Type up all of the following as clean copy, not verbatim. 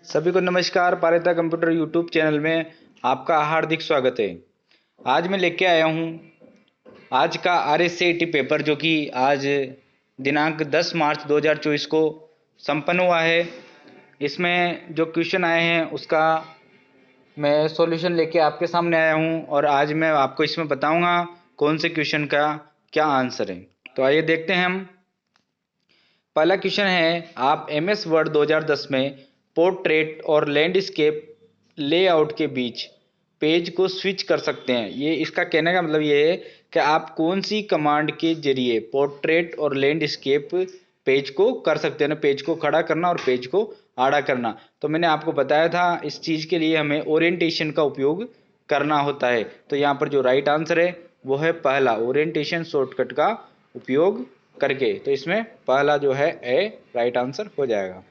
सभी को नमस्कार। पारिता कंप्यूटर यूट्यूब चैनल में आपका हार्दिक स्वागत है। आज मैं लेके आया हूँ आज का RSCET पेपर, जो कि आज दिनांक 10 मार्च 2024 को संपन्न हुआ है। इसमें जो क्वेश्चन आए हैं उसका मैं सॉल्यूशन लेके आपके सामने आया हूँ और आज मैं आपको इसमें बताऊंगा कौन से क्वेश्चन का क्या आंसर है। तो आइए देखते हैं हम। पहला क्वेश्चन है, आप MS वर्ड 2010 में पोर्ट्रेट और लैंडस्केप लेआउट के बीच पेज को स्विच कर सकते हैं। ये इसका कहने का मतलब ये है कि आप कौन सी कमांड के जरिए पोर्ट्रेट और लैंडस्केप पेज को कर सकते हैं ना, पेज को खड़ा करना और पेज को आड़ा करना। तो मैंने आपको बताया था इस चीज़ के लिए हमें ओरिएंटेशन का उपयोग करना होता है। तो यहाँ पर जो राइट आंसर है वो है पहला, ओरिएंटेशन शॉर्टकट का उपयोग करके। तो इसमें पहला जो है ए राइट आंसर हो जाएगा।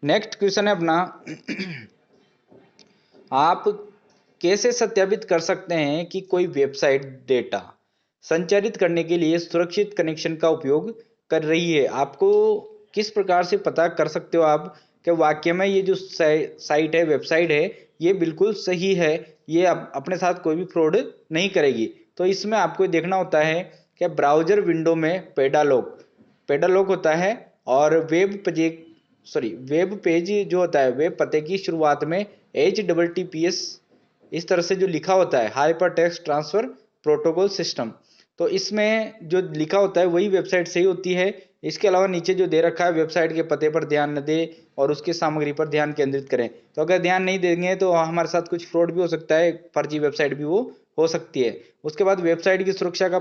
नेक्स्ट क्वेश्चन है अपना आप कैसे सत्यापित कर सकते हैं कि कोई वेबसाइट डेटा संचारित करने के लिए सुरक्षित कनेक्शन का उपयोग कर रही है। आपको किस प्रकार से पता कर सकते हो आप कि वाकई में ये जो साइट है, वेबसाइट है, ये बिल्कुल सही है, ये अपने साथ कोई भी फ्रॉड नहीं करेगी। तो इसमें आपको देखना होता है कि ब्राउजर विंडो में पेडालॉक होता है और वेब पेज जो होता है, वेब पते की शुरुआत में HTTPS इस तरह से जो लिखा होता है, hyper text transfer protocol system. तो इसमें जो लिखा होता है वही वेबसाइट सही होती है। इसके अलावा नीचे जो दे रखा है, वेबसाइट के पते पर ध्यान न दे और उसकी सामग्री पर ध्यान केंद्रित करें। तो अगर ध्यान नहीं देंगे तो हमारे साथ कुछ फ्रॉड भी हो सकता है, फर्जी वेबसाइट भी वो हो सकती है। उसके बाद वेबसाइट की सुरक्षा का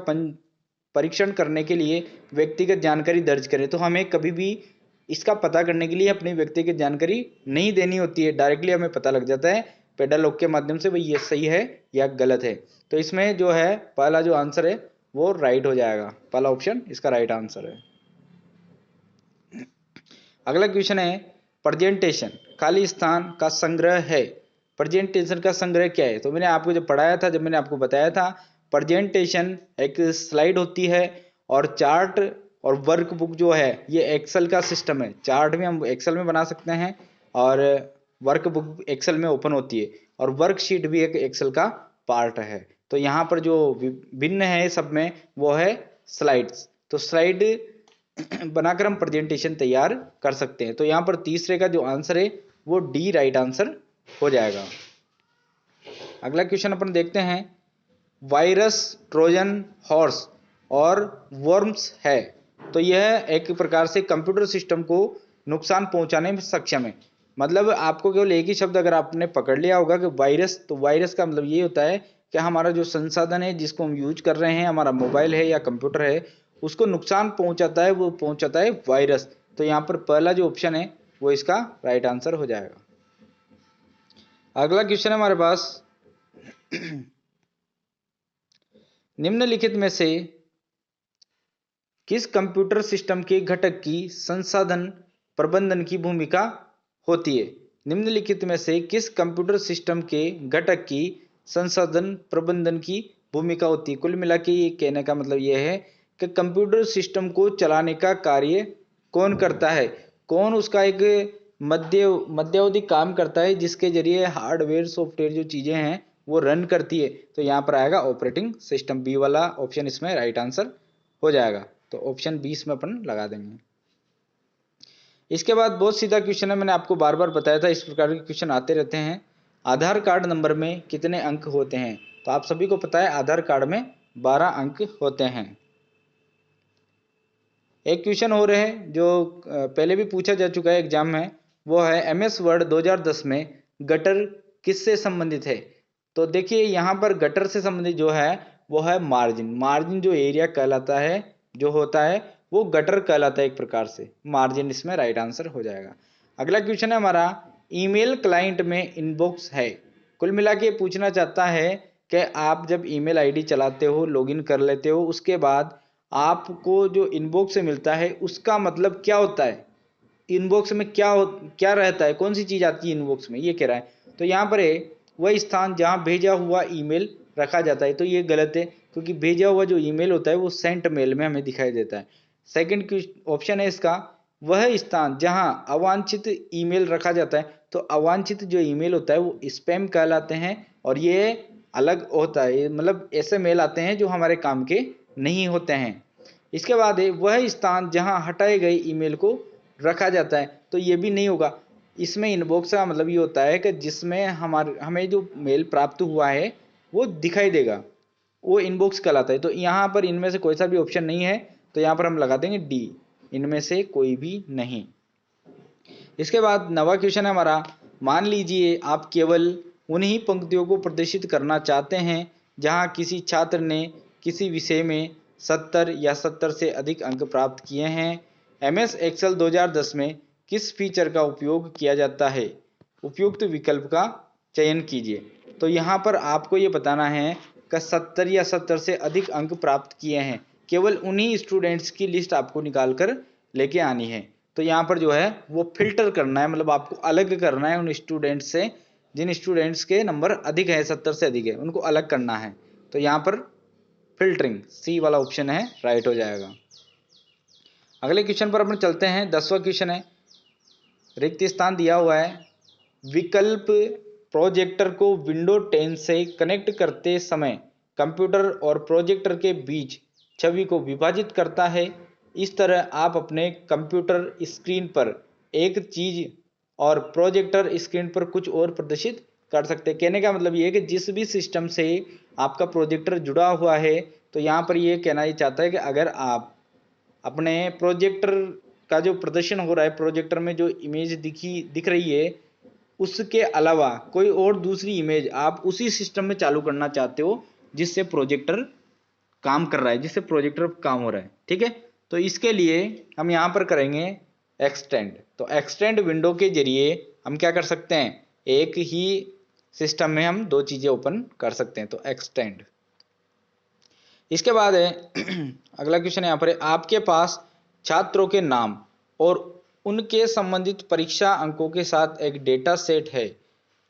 परीक्षण करने के लिए व्यक्तिगत जानकारी दर्ज करें। तो हमें कभी भी इसका पता करने के लिए अपनी व्यक्तिगत जानकारी नहीं देनी होती है, डायरेक्टली हमें पता लग जाता है पेडालॉक के माध्यम से भाई ये सही है या गलत है। तो इसमें जो है पहला जो आंसर है वो राइट हो जाएगा, पहला ऑप्शन इसका राइट आंसर है। अगला क्वेश्चन है, प्रेजेंटेशन खाली स्थान का संग्रह है। प्रेजेंटेशन का संग्रह क्या है? तो मैंने आपको जब पढ़ाया था, जब मैंने आपको बताया था, प्रेजेंटेशन एक स्लाइड होती है और चार्ट और वर्कबुक जो है ये एक्सेल का सिस्टम है। चार्ट में हम एक्सेल में बना सकते हैं और वर्कबुक एक्सेल में ओपन होती है और वर्कशीट भी एक एक्सेल का पार्ट है। तो यहाँ पर जो भिन्न है सब में वो है स्लाइड्स। तो स्लाइड बनाकर हम प्रेजेंटेशन तैयार कर सकते हैं। तो यहाँ पर तीसरे का जो आंसर है वो डी राइट आंसर हो जाएगा। अगला क्वेश्चन अपन देखते हैं, वायरस ट्रोजन हॉर्स और वर्म्स है। तो यह एक प्रकार से कंप्यूटर सिस्टम को नुकसान पहुंचाने में सक्षम है। मतलब आपको केवल एक ही शब्द अगर आपने पकड़ लिया होगा कि वायरस, तो वायरस का मतलब ये होता है कि हमारा जो संसाधन है जिसको हम यूज कर रहे हैं, हमारा मोबाइल है या कंप्यूटर है, उसको नुकसान पहुंचाता है, वो पहुंचाता है वायरस। तो यहाँ पर पहला जो ऑप्शन है वो इसका राइट आंसर हो जाएगा। अगला क्वेश्चन है हमारे पास, निम्नलिखित में से किस कंप्यूटर सिस्टम के घटक की संसाधन प्रबंधन की भूमिका होती है? निम्नलिखित में से किस कंप्यूटर सिस्टम के घटक की संसाधन प्रबंधन की भूमिका होती है? कुल मिला के ये कहने का मतलब ये है कि कंप्यूटर सिस्टम को चलाने का कार्य कौन करता है, कौन उसका एक मध्यावधि काम करता है जिसके जरिए हार्डवेयर सॉफ्टवेयर जो चीजें हैं वो रन करती है। तो यहाँ पर आएगा ऑपरेटिंग सिस्टम। बी वाला ऑप्शन इसमें राइट आंसर हो जाएगा। तो ऑप्शन 20 में अपन लगा देंगे। इसके बाद बहुत सीधा क्वेश्चन है, मैंने आपको बार बार बताया था इस प्रकार के क्वेश्चन आते रहते हैं। आधार कार्ड नंबर में कितने अंक होते हैं? तो आप सभी को पता है आधार कार्ड में 12 अंक होते हैं। एक क्वेश्चन हो रहे हैं जो पहले भी पूछा जा चुका है एग्जाम में, वो है MS वर्ड 2010 में गटर किससे संबंधित है? तो देखिए यहाँ पर गटर से संबंधित जो है वो है मार्जिन। मार्जिन जो एरिया कहलाता है, जो होता है वो गटर कहलाता है एक प्रकार से। मार्जिन इसमें राइट आंसर हो जाएगा। अगला क्वेश्चन है हमारा, ईमेल क्लाइंट में इनबॉक्स है। कुल मिला के पूछना चाहता है कि आप जब ईमेल आईडी चलाते हो, लॉगिन कर लेते हो, उसके बाद आपको जो इनबॉक्स से मिलता है उसका मतलब क्या होता है? इनबॉक्स में क्या रहता है, कौन सी चीज आती है इनबॉक्स में, ये कह रहा है। तो यहाँ पर है वह स्थान जहाँ भेजा हुआ ईमेल रखा जाता है। तो ये गलत है क्योंकि भेजा हुआ जो ईमेल होता है वो सेंट मेल में हमें दिखाई देता है। सेकंड ऑप्शन है इसका, वह स्थान जहां अवांछित ईमेल रखा जाता है। तो अवांछित जो ईमेल होता है वो स्पैम कहलाते हैं, और ये अलग होता है, मतलब ऐसे मेल आते हैं जो हमारे काम के नहीं होते हैं। इसके बाद है वह स्थान जहां हटाए गए ईमेल को रखा जाता है। तो ये भी नहीं होगा। इसमें इनबॉक्स का मतलब ये होता है कि जिसमें हमें जो मेल प्राप्त हुआ है वो दिखाई देगा, वो इनबॉक्स कहलाता है। तो यहाँ पर इनमें से कोई सा भी ऑप्शन नहीं है, तो यहाँ पर हम लगा देंगे डी, इनमें से कोई भी नहीं। इसके बाद नवा क्वेश्चन है हमारा, मान लीजिए आप केवल उन्हीं पंक्तियों को प्रदर्शित करना चाहते हैं जहां किसी छात्र ने किसी विषय में 70 या 70 से अधिक अंक प्राप्त किए हैं। एमएस एक्सेल 2010 में किस फीचर का उपयोग किया जाता है? उपयुक्त विकल्प का चयन कीजिए। तो यहाँ पर आपको ये बताना है कि 70 या 70 से अधिक अंक प्राप्त किए हैं, केवल उन्हीं स्टूडेंट्स की लिस्ट आपको निकाल कर लेके आनी है। तो यहाँ पर जो है वो फिल्टर करना है, मतलब आपको अलग करना है उन स्टूडेंट्स से जिन स्टूडेंट्स के नंबर अधिक है, 70 से अधिक है, उनको अलग करना है। तो यहाँ पर फिल्टरिंग सी वाला ऑप्शन है, राइट हो जाएगा। अगले क्वेश्चन पर अपन चलते हैं। 10वां क्वेश्चन है, रिक्त स्थान दिया हुआ है, विकल्प प्रोजेक्टर को विंडो 10 से कनेक्ट करते समय कंप्यूटर और प्रोजेक्टर के बीच छवि को विभाजित करता है। इस तरह आप अपने कंप्यूटर स्क्रीन पर एक चीज और प्रोजेक्टर स्क्रीन पर कुछ और प्रदर्शित कर सकते हैं। कहने का मतलब ये है कि जिस भी सिस्टम से आपका प्रोजेक्टर जुड़ा हुआ है, तो यहाँ पर ये कहना ही चाहता है कि अगर आप अपने प्रोजेक्टर का जो प्रदर्शन हो रहा है, प्रोजेक्टर में जो इमेज दिख रही है, उसके अलावा कोई और दूसरी इमेज आप उसी सिस्टम में चालू करना चाहते हो जिससे प्रोजेक्टर काम कर रहा है, जिससे प्रोजेक्टर काम हो रहा है। ठीक है, तो इसके लिए हम यहाँ पर करेंगे एक्सटेंड। तो एक्सटेंड विंडो के जरिए हम क्या कर सकते हैं, एक ही सिस्टम में हम दो चीजें ओपन कर सकते हैं। तो एक्सटेंड। इसके बाद है अगला क्वेश्चन यहाँ पर है, आपके पास छात्रों के नाम और उनके संबंधित परीक्षा अंकों के साथ एक डेटा सेट है।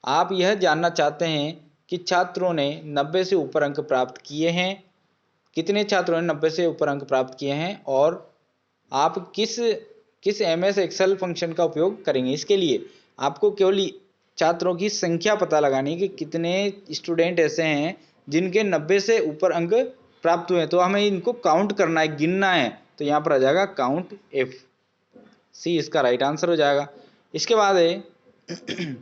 आप यह जानना चाहते हैं कि छात्रों ने 90 से ऊपर अंक प्राप्त किए हैं, कितने छात्रों ने 90 से ऊपर अंक प्राप्त किए हैं, और आप किस किस एमएस एक्सेल फंक्शन का उपयोग करेंगे। इसके लिए आपको केवल छात्रों की संख्या पता लगानी है कि कितने स्टूडेंट ऐसे हैं जिनके 90 से ऊपर अंक प्राप्त हुए हैं। तो हमें इनको काउंट करना है, गिनना है। तो यहाँ पर आ जाएगा काउंट एफ, सी इसका राइट आंसर हो जाएगा। इसके बाद है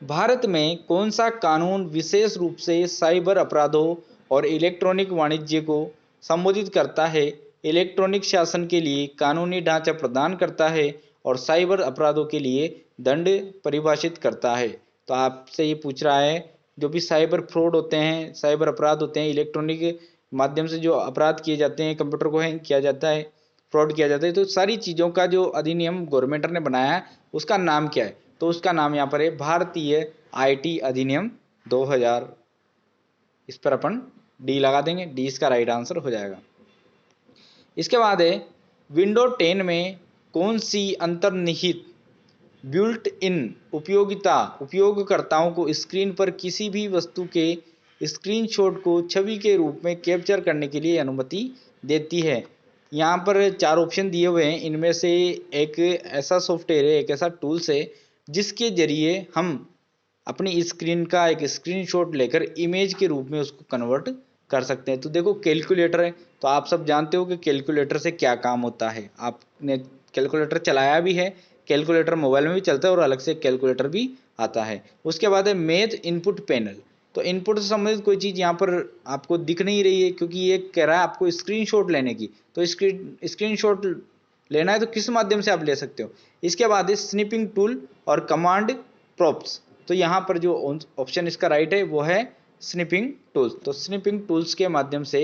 भारत में कौन सा कानून विशेष रूप से साइबर अपराधों और इलेक्ट्रॉनिक वाणिज्य को संबोधित करता है, इलेक्ट्रॉनिक शासन के लिए कानूनी ढांचा प्रदान करता है और साइबर अपराधों के लिए दंड परिभाषित करता है। तो आपसे ये पूछ रहा है, जो भी साइबर फ्रॉड होते हैं, साइबर अपराध होते हैं, इलेक्ट्रॉनिक माध्यम से जो अपराध किए जाते हैं, कंप्यूटर को हैक किया जाता है, फ्रॉड किया जाता है, तो सारी चीज़ों का जो अधिनियम गवर्नमेंट ने बनाया है उसका नाम क्या है? तो उसका नाम यहाँ पर है भारतीय आईटी अधिनियम 2000। इस पर अपन डी लगा देंगे, डी इसका राइट आंसर हो जाएगा। इसके बाद है विंडो 10 में कौन सी अंतर्निहित बिल्ट इन उपयोगिता उपयोगकर्ताओं को स्क्रीन पर किसी भी वस्तु के स्क्रीनशॉट को छवि के रूप में कैप्चर करने के लिए अनुमति देती है। यहाँ पर चार ऑप्शन दिए हुए हैं, इनमें से एक ऐसा सॉफ्टवेयर है, एक ऐसा टूल्स है जिसके जरिए हम अपनी स्क्रीन का एक स्क्रीनशॉट लेकर इमेज के रूप में उसको कन्वर्ट कर सकते हैं। तो देखो कैलकुलेटर है, तो आप सब जानते हो कि कैलकुलेटर से क्या काम होता है, आपने कैलकुलेटर चलाया भी है, कैलकुलेटर मोबाइल में भी चलता है और अलग से कैलकुलेटर भी आता है। उसके बाद है मैथ इनपुट पैनल। तो इनपुट से संबंधित कोई चीज़ यहाँ पर आपको दिख नहीं रही है, क्योंकि ये कह रहा है आपको स्क्रीनशॉट लेने की। तो स्क्रीनशॉट लेना है तो किस माध्यम से आप ले सकते हो। इसके बाद है स्निपिंग टूल और कमांड प्रॉप्स। तो यहाँ पर जो ऑप्शन इसका राइट है वो है स्निपिंग टूल्स। तो स्निपिंग टूल्स के माध्यम से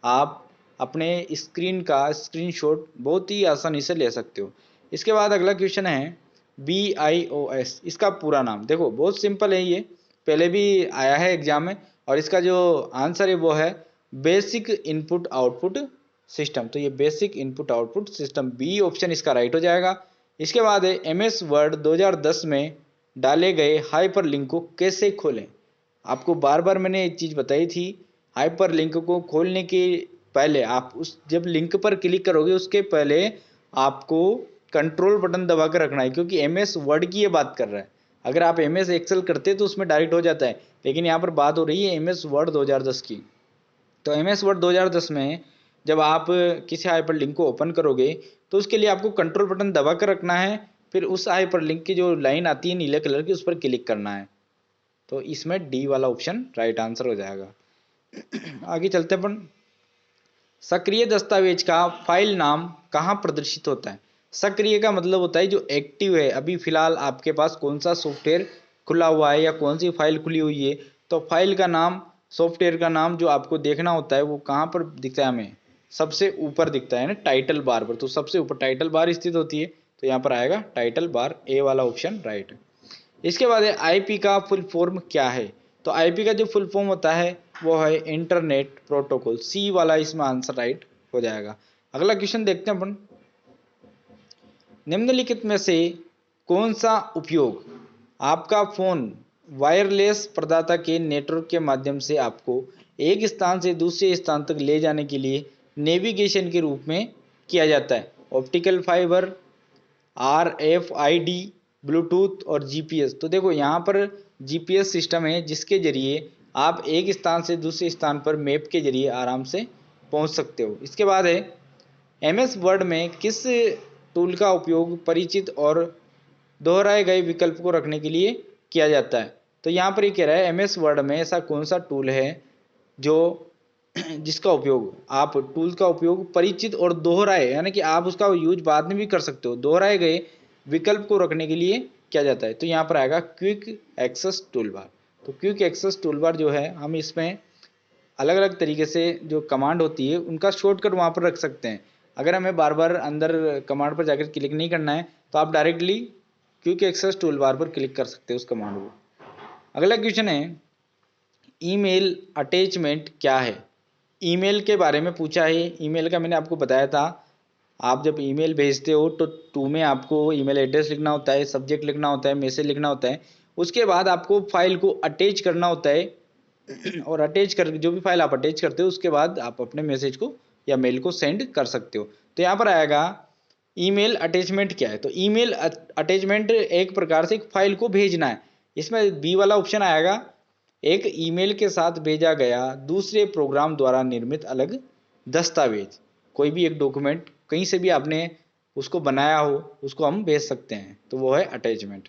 आप अपने स्क्रीन का स्क्रीनशॉट बहुत ही आसानी से ले सकते हो। इसके बाद अगला क्वेश्चन है BIOS, इसका पूरा नाम देखो बहुत सिंपल है, ये पहले भी आया है एग्जाम में, और इसका जो आंसर है वो है बेसिक इनपुट आउटपुट सिस्टम। तो ये basic input output system, B option इसका राइट हो जाएगा। इसके बाद है MS वर्ड 2010 में डाले गए हाइपर लिंक को कैसे खोलें। आपको बार बार मैंने एक चीज़ बताई थी, हाइपर लिंक को खोलने के पहले आप उस जब लिंक पर क्लिक करोगे उसके पहले आपको कंट्रोल बटन दबा कर रखना है, क्योंकि एमएस वर्ड की ये बात कर रहा है। अगर आप एमएस एक्सेल करते तो उसमें डायरेक्ट हो जाता है, लेकिन यहाँ पर बात हो रही है एमएस वर्ड 2010 की। तो एमएस वर्ड 2010 में जब आप किसी हाइपर लिंक को ओपन करोगे तो उसके लिए आपको कंट्रोल बटन दबा कर रखना है, फिर उस हाइपर लिंक की जो लाइन आती है नीले कलर की उस पर क्लिक करना है। तो इसमें डी वाला ऑप्शन राइट आंसर हो जाएगा। आगे चलते हैं अपन। सक्रिय दस्तावेज का फाइल नाम कहाँ प्रदर्शित होता है? सक्रिय का मतलब होता है जो एक्टिव है, अभी फिलहाल आपके पास कौन सा सॉफ्टवेयर खुला हुआ है या कौन सी फाइल खुली हुई है। तो फाइल का नाम, सॉफ्टवेयर का नाम जो आपको देखना होता है वो कहाँ पर दिखता है? हमें सबसे ऊपर दिखता है ना, टाइटल बार पर। तो सबसे ऊपर टाइटल बार स्थित होती है, तो यहाँ पर आएगा टाइटल बार, ए वाला ऑप्शन राइट है। इसके बाद है आईपी का फुल फॉर्म क्या है? तो आईपी का जो फुल फॉर्म होता है वो है इंटरनेट प्रोटोकॉल, सी वाला इसमें आंसर राइट हो जाएगा। अगला क्वेश्चन देखते हैं अपन। निम्नलिखित में से कौन सा उपयोग आपका फोन वायरलेस प्रदाता के नेटवर्क के माध्यम से आपको एक स्थान से दूसरे स्थान तक ले जाने के लिए नेविगेशन के रूप में किया जाता है? ऑप्टिकल फाइबर, RFID, ब्लूटूथ और जीपीएस। तो देखो यहाँ पर जीपीएस सिस्टम है जिसके जरिए आप एक स्थान से दूसरे स्थान पर मैप के जरिए आराम से पहुँच सकते हो। इसके बाद है एमएस वर्ड में किस टूल का उपयोग परिचित और दोहराए गए विकल्प को रखने के लिए किया जाता है? तो यहाँ पर ये कह रहा है एमएस वर्ड में ऐसा कौन सा टूल है जो जिसका उपयोग, आप टूल का उपयोग परिचित और दोहराए, यानी कि आप उसका यूज बाद में भी कर सकते हो, दोहराए गए विकल्प को रखने के लिए किया जाता है। तो यहाँ पर आएगा क्विक एक्सेस टूल बार। तो क्विक एक्सेस टूल बार जो है हम इसमें अलग अलग तरीके से जो कमांड होती है उनका शॉर्टकट वहाँ पर रख सकते हैं। अगर हमें बार बार अंदर कमांड पर जाकर क्लिक नहीं करना है तो आप directly quick access tool bar पर क्लिक कर सकते हो उस कमांड को। अगला क्वेश्चन है ईमेल अटैचमेंट क्या है? ईमेल के बारे में पूछा है। ईमेल का मैंने आपको बताया था, आप जब ईमेल भेजते हो तो टू में आपको ईमेल एड्रेस लिखना होता है, सब्जेक्ट लिखना होता है, मैसेज लिखना होता है। उसके बाद आपको फाइल को अटैच करना होता है और अटैच कर जो भी फाइल आप अटैच करते हो उसके बाद आप अपने मैसेज को या मेल को सेंड कर सकते हो। तो यहाँ पर आएगा ईमेल अटैचमेंट क्या है? तो ईमेल अटैचमेंट एक प्रकार से एक फाइल को भेजना है। इसमें बी वाला ऑप्शन आएगा, एक ईमेल के साथ भेजा गया दूसरे प्रोग्राम द्वारा निर्मित अलग दस्तावेज। कोई भी एक डॉक्यूमेंट कहीं से भी आपने उसको बनाया हो उसको हम भेज सकते हैं, तो वो है अटैचमेंट।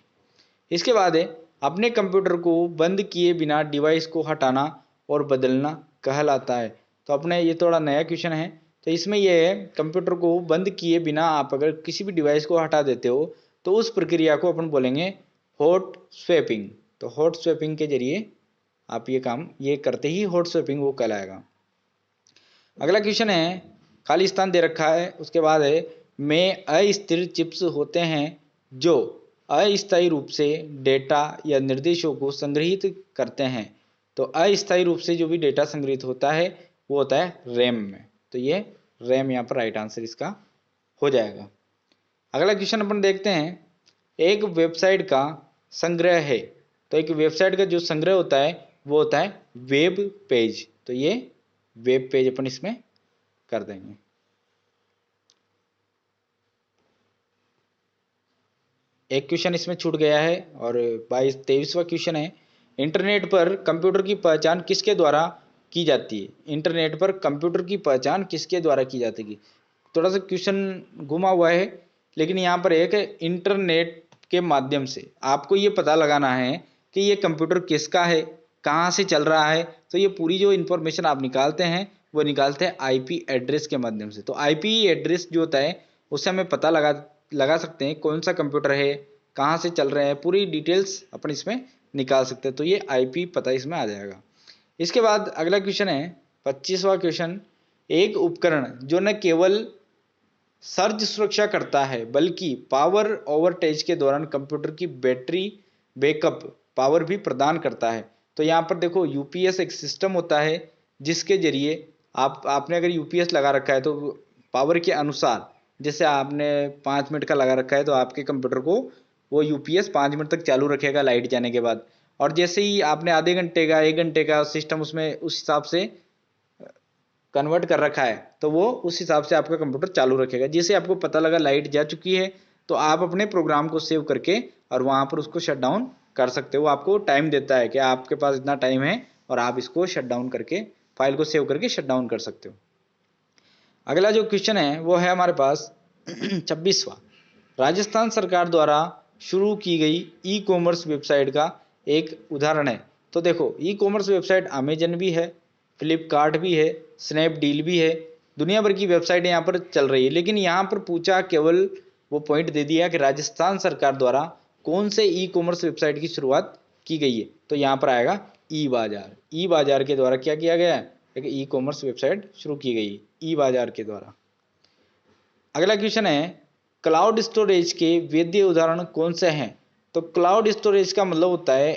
इसके बाद है अपने कंप्यूटर को बंद किए बिना डिवाइस को हटाना और बदलना कहलाता है। तो अपने ये थोड़ा नया क्वेश्चन है। तो इसमें यह है कंप्यूटर को बंद किए बिना आप अगर किसी भी डिवाइस को हटा देते हो तो उस प्रक्रिया को अपन बोलेंगे हॉट स्वैपिंग। तो हॉट स्वैपिंग के जरिए आप ये काम ये करते ही हॉट स्वैपिंग वो कहलाएगा। अगला क्वेश्चन है खाली स्थान दे रखा है, उसके बाद है में अस्थिर चिप्स होते हैं जो अस्थायी रूप से डेटा या निर्देशों को संग्रहित करते हैं। तो अस्थायी रूप से जो भी डेटा संग्रहित होता है वो होता है रैम में। तो ये रैम यहाँ पर राइट आंसर इसका हो जाएगा। अगला क्वेश्चन अपन देखते हैं, एक वेबसाइट का संग्रह है। तो एक वेबसाइट का जो संग्रह होता है वो होता है वेब पेज। तो ये वेब पेज अपन इसमें कर देंगे। एक क्वेश्चन इसमें छूट गया है और 23वां क्वेश्चन है, इंटरनेट पर कंप्यूटर की पहचान किसके द्वारा की जाती है? इंटरनेट पर कंप्यूटर की पहचान किसके द्वारा की जाती है? थोड़ा सा क्वेश्चन घुमा हुआ है, लेकिन यहाँ पर एक इंटरनेट के माध्यम से आपको ये पता लगाना है कि ये कंप्यूटर किसका है, कहाँ से चल रहा है। तो ये पूरी जो इन्फॉर्मेशन आप निकालते हैं वो निकालते हैं आईपी एड्रेस के माध्यम से। तो आईपी एड्रेस जो होता है उससे हमें पता लगा सकते हैं कौन सा कंप्यूटर है, कहाँ से चल रहे हैं, पूरी डिटेल्स अपन इसमें निकाल सकते हैं। तो ये आईपी पता इसमें आ जाएगा। इसके बाद अगला क्वेश्चन है 25वां क्वेश्चन, एक उपकरण जो न केवल सर्ज सुरक्षा करता है बल्कि पावर ओवरटेज के दौरान कंप्यूटर की बैटरी बैकअप पावर भी प्रदान करता है। तो यहाँ पर देखो यूपीएस एक सिस्टम होता है जिसके जरिए आपने अगर यूपीएस लगा रखा है तो पावर के अनुसार, जैसे आपने 5 मिनट का लगा रखा है तो आपके कंप्यूटर को वो यूपीएस 5 मिनट तक चालू रखेगा लाइट जाने के बाद। और जैसे ही आपने आधे घंटे का 1 घंटे का सिस्टम उसमें उस हिसाब से कन्वर्ट कर रखा है तो वो उस हिसाब से आपका कंप्यूटर चालू रखेगा। जैसे आपको पता लगा लाइट जा चुकी है तो आप अपने प्रोग्राम को सेव करके और वहाँ पर उसको शट डाउन कर सकते हो। आपको टाइम देता है कि आपके पास इतना टाइम है और आप इसको शट डाउन करके फाइल को सेव करके शट डाउन कर सकते हो। अगला जो क्वेश्चन है वो है हमारे पास 26वां, राजस्थान सरकार द्वारा शुरू की गई ई कॉमर्स वेबसाइट का एक उदाहरण है। तो देखो, ई कॉमर्स वेबसाइट अमेजन भी है, फ्लिपकार्ट भी है, स्नैपडील भी है, दुनिया भर की वेबसाइट यहाँ पर चल रही है। लेकिन यहाँ पर पूछा केवल वो पॉइंट दे दिया कि राजस्थान सरकार द्वारा कौन से ई कॉमर्स वेबसाइट की शुरुआत की गई है। तो यहाँ पर आएगा ई बाजार। ई बाजार के द्वारा क्या किया गया है, एक ई कॉमर्स वेबसाइट शुरू की गई ई बाजार के द्वारा। अगला क्वेश्चन है, क्लाउड स्टोरेज के वैध उदाहरण कौन से हैं। तो क्लाउड स्टोरेज का मतलब होता है,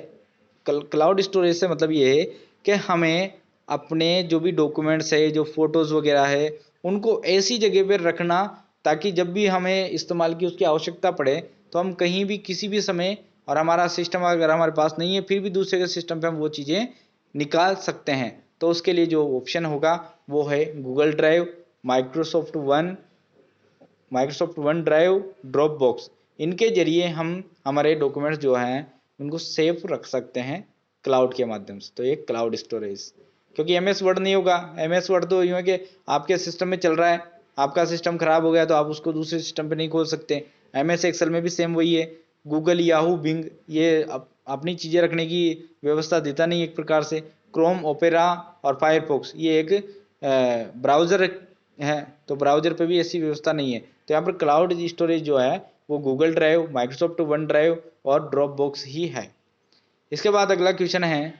क्लाउड स्टोरेज से मतलब ये है कि हमें अपने जो भी डॉक्यूमेंट्स है, जो फोटोज़ वगैरह है, उनको ऐसी जगह पर रखना ताकि जब भी हमें इस्तेमाल की उसकी आवश्यकता पड़े तो हम कहीं भी किसी भी समय, और हमारा सिस्टम अगर हमारे पास नहीं है फिर भी दूसरे के सिस्टम पे हम वो चीज़ें निकाल सकते हैं। तो उसके लिए जो ऑप्शन होगा वो है Google drive, Microsoft one drive, drop box. इनके जरिए हम हमारे डॉक्यूमेंट्स जो हैं उनको सेफ रख सकते हैं क्लाउड के माध्यम से। तो ये क्लाउड स्टोरेज, क्योंकि एम एस वर्ड नहीं होगा। एम एस वर्ड तो यूँ है कि आपके सिस्टम में चल रहा है, आपका सिस्टम खराब हो गया तो आप उसको दूसरे सिस्टम पे नहीं खोल सकते। एम एस एक्सेल में भी सेम वही है। गूगल, याहू, बिंग ये अपनी चीज़ें रखने की व्यवस्था देता नहीं एक प्रकार से। क्रोम, ओपेरा और फायरफॉक्स ये एक ब्राउज़र है, तो ब्राउज़र पे भी ऐसी व्यवस्था नहीं है। तो यहाँ पर क्लाउड स्टोरेज जो है वो Google drive, Microsoft one drive और ड्रॉप बॉक्स ही है। इसके बाद अगला क्वेश्चन है,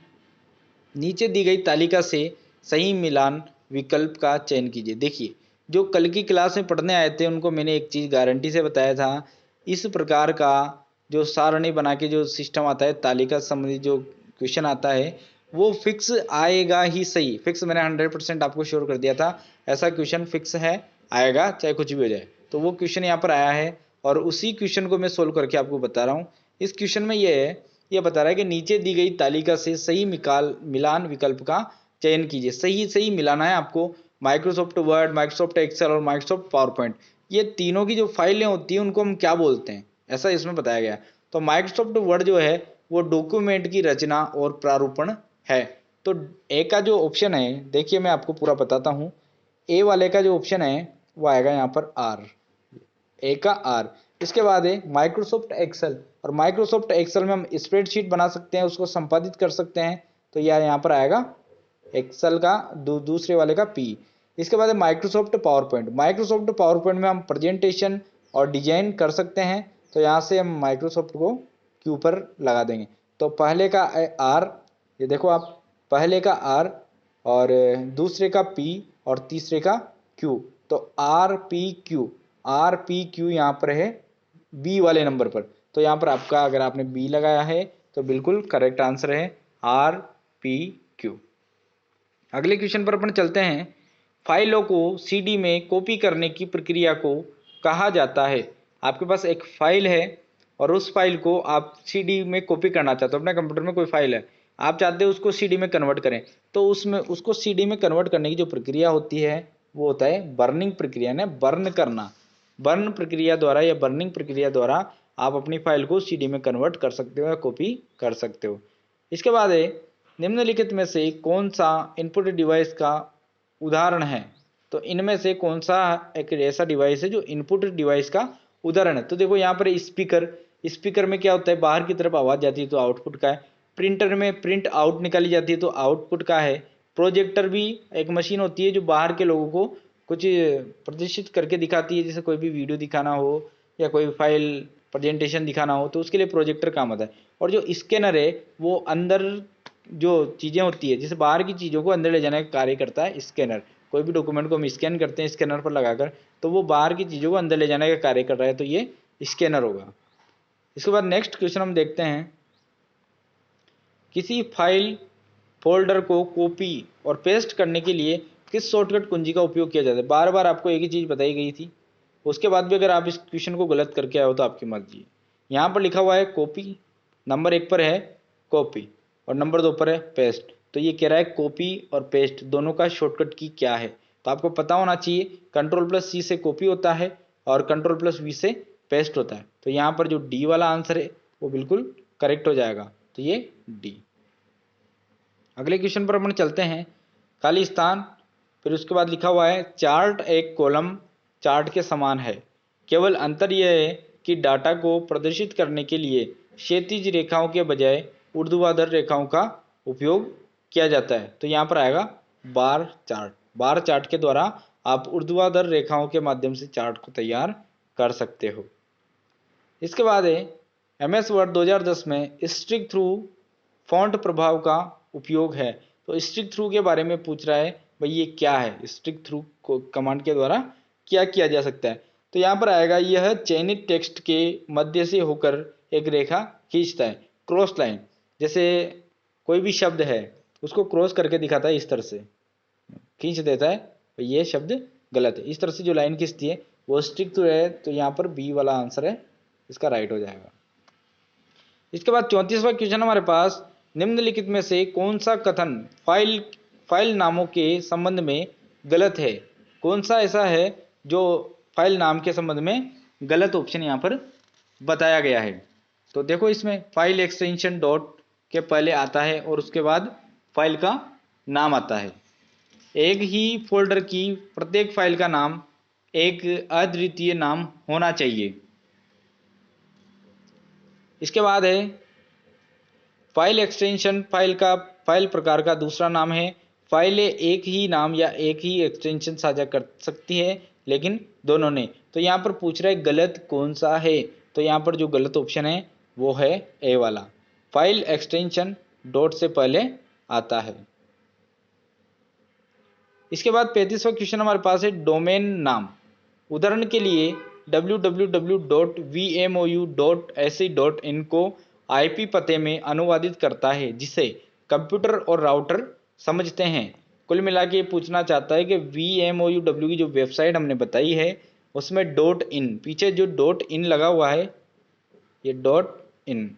नीचे दी गई तालिका से सही मिलान विकल्प का चयन कीजिए। देखिए, जो कल की क्लास में पढ़ने आए थे उनको मैंने एक चीज़ गारंटी से बताया था, इस प्रकार का जो सारणी बना के जो सिस्टम आता है, तालिका संबंधी जो क्वेश्चन आता है वो फिक्स आएगा ही सही। फिक्स मैंने 100% आपको श्योर कर दिया था, ऐसा क्वेश्चन फिक्स है, आएगा चाहे कुछ भी हो जाए। तो वो क्वेश्चन यहाँ पर आया है और उसी क्वेश्चन को मैं सोल्व करके आपको बता रहा हूँ। इस क्वेश्चन में ये है, ये बता रहा है कि नीचे दी गई तालिका से सही मिलान विकल्प का चयन कीजिए। सही सही मिलाना है आपको। माइक्रोसॉफ्ट वर्ड, माइक्रोसॉफ्ट एक्सेल और माइक्रोसॉफ्ट पावर पॉइंट, ये तीनों की जो फाइलें होती हैं उनको हम क्या बोलते हैं, ऐसा इसमें बताया गया। तो माइक्रोसॉफ्ट वर्ड जो है वो डॉक्यूमेंट की रचना और प्रारूपण है। तो ए का जो ऑप्शन है, देखिए मैं आपको पूरा बताता हूँ। ए वाले का जो ऑप्शन है वो आएगा यहाँ पर आर, ए का आर। इसके बाद है माइक्रोसॉफ्ट एक्सेल, और माइक्रोसॉफ्ट एक्सेल में हम स्प्रेडशीट बना सकते हैं, उसको संपादित कर सकते हैं। तो यार यहाँ पर आएगा एक्सेल का दूसरे वाले का पी। इसके बाद है Microsoft power point. Microsoft power point में हम प्रेजेंटेशन और डिजाइन कर सकते हैं। तो यहाँ से हम माइक्रोसॉफ्ट को क्यू पर लगा देंगे। तो पहले का आर, ये देखो आप, पहले का आर और दूसरे का पी और तीसरे का क्यू। तो R P Q, R P Q यहाँ पर है बी वाले नंबर पर। तो यहाँ पर आपका, अगर आपने बी लगाया है तो बिल्कुल करेक्ट आंसर है आर पी क्यू। अगले क्वेश्चन पर अपन चलते हैं। फाइलों को सीडी में कॉपी करने की प्रक्रिया को कहा जाता है। आपके पास एक फाइल है और उस फाइल को आप सीडी में कॉपी करना चाहते हो। अपने कंप्यूटर में कोई फाइल है, आप चाहते हो उसको सीडी में कन्वर्ट करें, तो उसमें उसको सीडी में कन्वर्ट करने की जो प्रक्रिया होती है वो होता है बर्निंग प्रक्रिया, ने बर्न करना। बर्न प्रक्रिया द्वारा या बर्निंग प्रक्रिया द्वारा आप अपनी फाइल को सीडी में कन्वर्ट कर सकते हो या कॉपी कर सकते हो। इसके बाद है, निम्नलिखित में से कौन सा इनपुट डिवाइस का उदाहरण है। तो इनमें से कौन सा एक ऐसा डिवाइस है जो इनपुट डिवाइस का उदाहरण है। तो देखो यहाँ पर स्पीकर, स्पीकर में क्या होता है, बाहर की तरफ आवाज़ जाती है तो आउटपुट का है। प्रिंटर में प्रिंट आउट निकाली जाती है तो आउटपुट का है। प्रोजेक्टर भी एक मशीन होती है जो बाहर के लोगों को कुछ प्रदर्शित करके दिखाती है, जैसे कोई भी वीडियो दिखाना हो या कोई फाइल प्रेजेंटेशन दिखाना हो तो उसके लिए प्रोजेक्टर काम आता है। और जो स्कैनर है वो अंदर जो चीज़ें होती है, जैसे बाहर की चीज़ों को अंदर ले जाने का कार्य करता है स्कैनर। कोई भी डॉक्यूमेंट को हम स्कैन करते हैं स्कैनर पर लगाकर, तो वो बाहर की चीज़ों को अंदर ले जाने का कार्य कर रहा है, तो ये स्कैनर होगा। इसके बाद नेक्स्ट क्वेश्चन हम देखते हैं, किसी फाइल फोल्डर को कॉपी और पेस्ट करने के लिए किस शॉर्टकट कुंजी का उपयोग किया जाता है। बार बार आपको एक ही चीज़ बताई गई थी, उसके बाद भी अगर आप इस क्वेश्चन को गलत करके आए हो तो आपकी मर्जी है। यहाँ पर लिखा हुआ है कॉपी, नंबर 1 पर है कॉपी और नंबर 2 पर है पेस्ट। तो ये कह रहा है कॉपी और पेस्ट दोनों का शॉर्टकट की क्या है। तो आपको पता होना चाहिए, कंट्रोल प्लस सी से कॉपी होता है और कंट्रोल प्लस वी से पेस्ट होता है। तो यहाँ पर जो डी वाला आंसर है वो बिल्कुल करेक्ट हो जाएगा, तो ये डी। अगले क्वेश्चन पर अपन चलते हैं। खाली स्थान, फिर उसके बाद लिखा हुआ है चार्ट एक कॉलम चार्ट के समान है, केवल अंतर यह है कि डाटा को प्रदर्शित करने के लिए क्षैतिज रेखाओं के बजाय ऊर्ध्वाधर रेखाओं का उपयोग किया जाता है। तो यहाँ पर आएगा बार चार्ट। बार चार्ट के द्वारा आप ऊर्ध्वाधर रेखाओं के माध्यम से चार्ट को तैयार कर सकते हो। इसके बाद है MS वर्ड 2010 में स्ट्रिक थ्रू फॉन्ट प्रभाव का उपयोग है। तो स्ट्रिक थ्रू के बारे में पूछ रहा है, भाई ये क्या है, स्ट्रिक थ्रू को कमांड के द्वारा क्या किया जा सकता है। तो यहाँ पर आएगा यह चयनित टेक्स्ट के मध्य से होकर एक रेखा खींचता है, क्रॉस लाइन। जैसे कोई भी शब्द है उसको क्रॉस करके दिखाता है, इस तरह से खींच देता है, तो ये शब्द गलत है। इस तरह से जो लाइन खींचती है वो स्ट्रिक थ्रू है। तो यहाँ पर बी वाला आंसर है, इसका राइट हो जाएगा। इसके बाद 34वां क्वेश्चन हमारे पास, निम्नलिखित में से कौन सा कथन फाइल नामों के संबंध में गलत है। कौन सा ऐसा है जो फाइल नाम के संबंध में गलत ऑप्शन यहाँ पर बताया गया है। तो देखो इसमें फाइल एक्सटेंशन डॉट के पहले आता है और उसके बाद फाइल का नाम आता है। एक ही फोल्डर की प्रत्येक फाइल का नाम एक अद्वितीय नाम होना चाहिए। इसके बाद है फाइल एक्सटेंशन फाइल प्रकार का दूसरा नाम है। फाइलें एक ही नाम या एक ही एक्सटेंशन साझा कर सकती है, लेकिन दोनों ने। तो यहाँ पर पूछ रहा है गलत कौन सा है। तो यहाँ पर जो गलत ऑप्शन है वो है ए वाला, फाइल एक्सटेंशन डॉट से पहले आता है। इसके बाद 35वां क्वेश्चन हमारे पास है डोमेन नाम। उदाहरण के लिए www.vmou.ac.in को IP पते में अनुवादित करता है, जिसे कंप्यूटर और राउटर समझते हैं। कुल मिला के पूछना चाहता है कि VMOUW की जो वेबसाइट हमने बताई है उसमें .in, पीछे जो .in लगा हुआ है ये .in,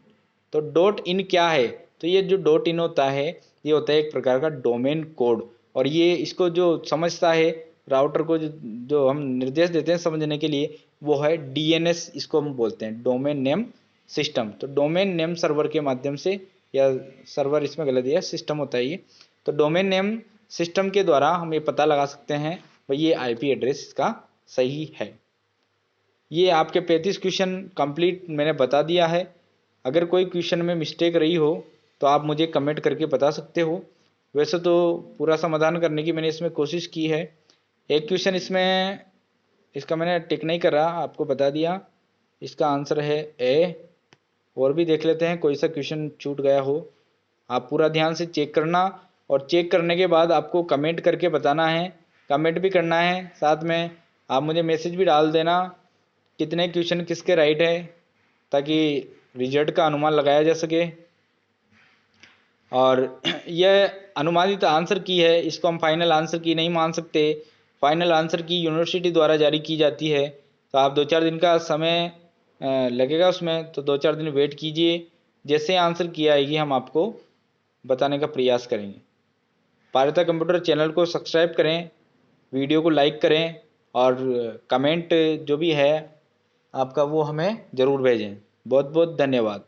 तो .in क्या है। तो ये जो .in होता है ये होता है एक प्रकार का डोमेन कोड, और ये इसको जो समझता है राउटर को जो हम निर्देश देते हैं समझने के लिए वो है DNS, इसको हम बोलते हैं डोमेन नेम सिस्टम। तो डोमेन नेम सर्वर के माध्यम से, या सर्वर इसमें गलत दिया, सिस्टम होता है ये। तो डोमेन नेम सिस्टम के द्वारा हम ये पता लगा सकते हैं भाई ये IP एड्रेस इसका सही है। ये आपके 35 क्वेश्चन कंप्लीट मैंने बता दिया है। अगर कोई क्वेश्चन में मिस्टेक रही हो तो आप मुझे कमेंट करके बता सकते हो। वैसे तो पूरा समाधान करने की मैंने इसमें कोशिश की है। एक क्वेश्चन इसमें इसका मैंने टिक नहीं करा, आपको बता दिया। इसका आंसर है ए। और भी देख लेते हैं कोई सा क्वेश्चन छूट गया हो। आप पूरा ध्यान से चेक करना, और चेक करने के बाद आपको कमेंट करके बताना है, कमेंट भी करना है, साथ में आप मुझे मैसेज भी डाल देना कितने क्वेश्चन किसके राइट है, ताकि रिजल्ट का अनुमान लगाया जा सके। और यह अनुमानित आंसर की है, इसको हम फाइनल आंसर की नहीं मान सकते। फाइनल आंसर की यूनिवर्सिटी द्वारा जारी की जाती है, तो आप 2-4 दिन का समय लगेगा उसमें, तो 2-4 दिन वेट कीजिए। जैसे आंसर की आएगी हम आपको बताने का प्रयास करेंगे। पारिता कंप्यूटर चैनल को सब्सक्राइब करें, वीडियो को लाइक करें, और कमेंट जो भी है आपका वो हमें ज़रूर भेजें। बहुत बहुत धन्यवाद।